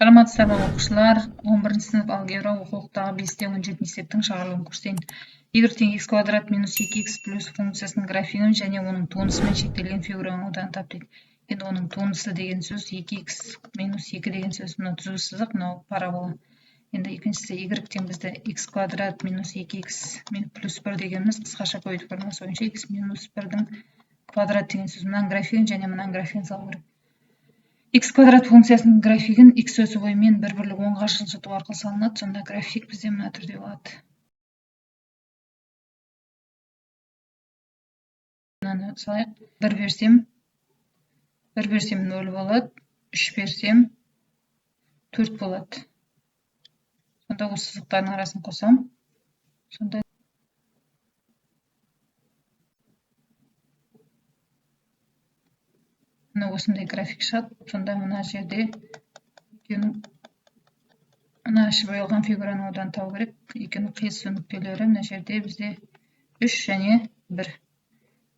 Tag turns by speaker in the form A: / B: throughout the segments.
A: Саламатсыздар ма оқушылар? 11 сынып алгебра оқулықтағы 5-17 есептің шығарылуын көрсетейін. Y тең x квадрат минус 2x плюс функциясының графигін және оның тонысымен шектелген фигураның ауданын тап дейді. Енді оның тонысы деген сөз 2x минус 2 деген сөз, мынау түзу сызық, мынау парабола. Енді екіншісі y тең бізді x квадрат минус 2x плюс 1 дегеніміз қысқаша көйт формуласы бойынша x минус 1-дің квадрат деген сөз. Мынаның графигін және мынаның графигін салу керек. X квадрат функциясының графигін x өсі бойымен 1/10-ға жылжыту арқылы салынады. Сонда график бізде мына түрде болады. Мынаны салайық. 1 берсем 0 болады, 3 берсем 4 болады. Сонда осы сызықтардың арасын қосам. Сонда осындай график шығады. Сонда мына жерде мына іші боялған фигураның ауданы табу керек. Екеуінің қиысу нүктелері мына жерде бізде 3 және 1.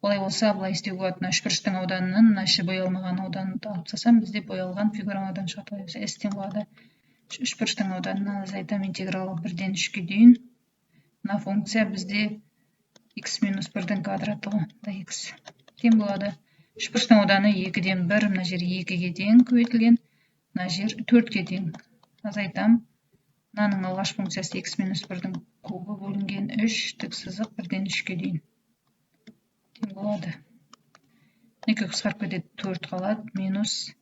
A: Олай болса, былай істеуге болады. Мына үшбұрыштың ауданынан мына іші боялмаған ауданын алып тастасам, бізде боялған фигураның ауданы шығады. S тең болады. Үшбұрыштың ауданынан азайтам интегралы 1-ден 3-ге дейін. Мына функция бізде x минус 1-дің квадраты ғой. X тең болады. Үшбұрыштың ауданы 2-ден 1, мына жер 2-ге дейін көбейтілген, мына жер 4-ге дейін. Азайтам. Мынаның алғаш функциясы x минус 1-дің кубы бөлінген 3, тік сызық 1-ден 3-ге дейін. Тең болады. 2 қысқарып кетеді, 4 қалады, минус.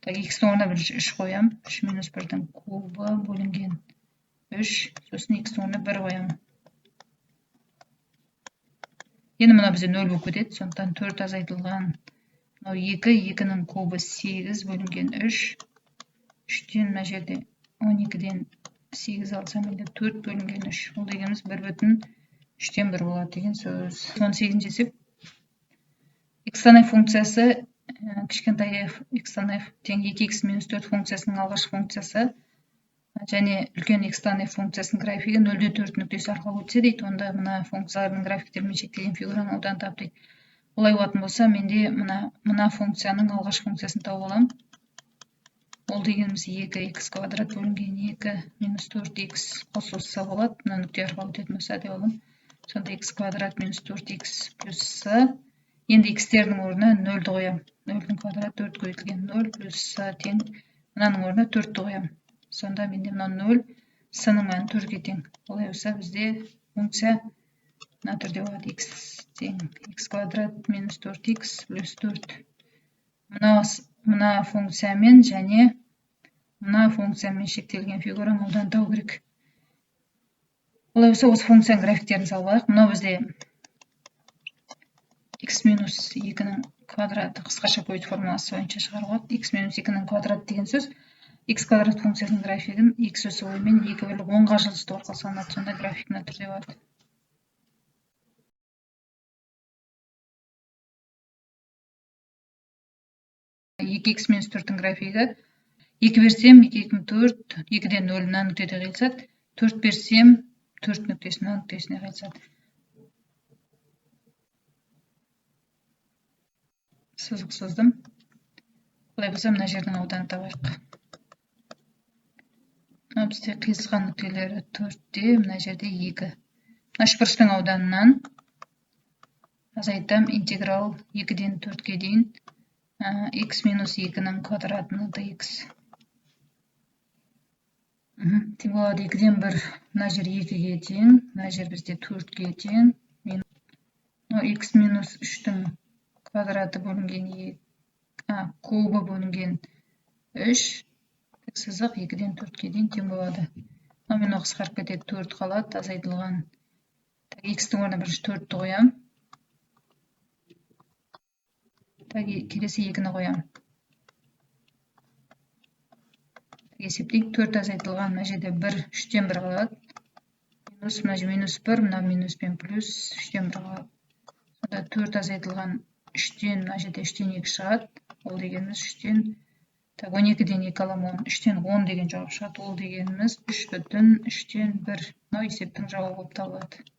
A: X-дің орнына бірінші 3 қоям. 3 минус 1-дің кубы бөлінген 3, сосын x-дің орнына 1 қоям. Енді мына бізде 0 болып кетеді, сондықтан 4 азайтылған. 2, 2-ның кубы 8 бөлінген 3. 3-тен мына жерде 12-ден 8 алсам, енді 4 бөлінген 3. Ол дегеніміз 1/3-тен 1 болады деген сөз. 18-ші есеп. X-тан f функциясы, кішкентай f, x-тан f тең 2x минус 4 функциясының алғашқы функциясы және үлкен x-тан f функциясының графигі 0-4 нүктесі арқылы өтсе дейді, онда мына функциялардың графиктерімен шектелген фигураның ауданы тап дейді. Олай болатын болса, менде мына функцияның алғашқы функциясын тауып аламын. Ол дегеніміз 2x квадрат бөлінген 2 минус 4x қосылса болады. Мына нүкте арқылы өтетін болса деп аламын. Сонда x квадрат минус 4x плюс с. Енді x-тердің орнына 0-ді қоям. 0-дің квадраты 4 көбейтілген 0 плюс с тең. Мынаның орнына 4-ді қоям. Сонда менде мына 0, с-ның мәні 4-ге тең. Олай болса, бізде функция мына түрде болады. X тең x квадрат минус 4x плюс 4. Мына функциямен және мына функциямен шектелген фигураның ауданы табу керек. Олай болса, осы функцияның графиктерін салып алайық. Мынау бізде x минус 2-ның квадраты қысқаша көйт формуласы бойынша шығаруға. X минус 2-ның квадраты деген сөз x квадрат функциясының графигін x өсі бойымен 2/10-ға жылжыту арқылы салынады. Сонда график мына түрде болады. 2x минус 4-дің графигі 2 берсем 2, 2 4, 2-ден 0 мына нүктеде қиылысады. 4 берсем 4 нүктесі мына нүктесіне қиылысады. Сызық сыздым. Олай болса, мына жердің ауданы табайық. Мына бізде қиылысқан нүктелері 4-те, мына жерде 2. Мына үшбұрыштың ауданынан азайтам интеграл 2-ден 4-ге дейін x минус 2-ның квадратына dx. Тең болады 2-ден 1, мына жер 2-ге тең, мына жер бізде 4-ге тең. X минус 3-дің квадраты бөлінген кубы бөлінген 3. Тік сызық 2-ден 4-ге дейін тең болады. Мен қысқарып кетеді, 4 қалады, азайтылған. X-тің орнына бірінші 4-ті қоям. Келесі 2-ні қоям. Есептейік, 4 азайтылған, мына жерде 1, 3-тен 1 қалады. Мына жер минус 1, мына минус пен плюс 3-тен 1 қалады. Сонда 4 азайтылған 3-тен, мына жерде 3-тен 2 шығады. Ол дегеніміз 3-тен 12-ден 2 аламын, 3-тен 10 деген жауап шығады. Ол дегеніміз 3/3-тен 1. Мынау есептің жауабы болып табылады.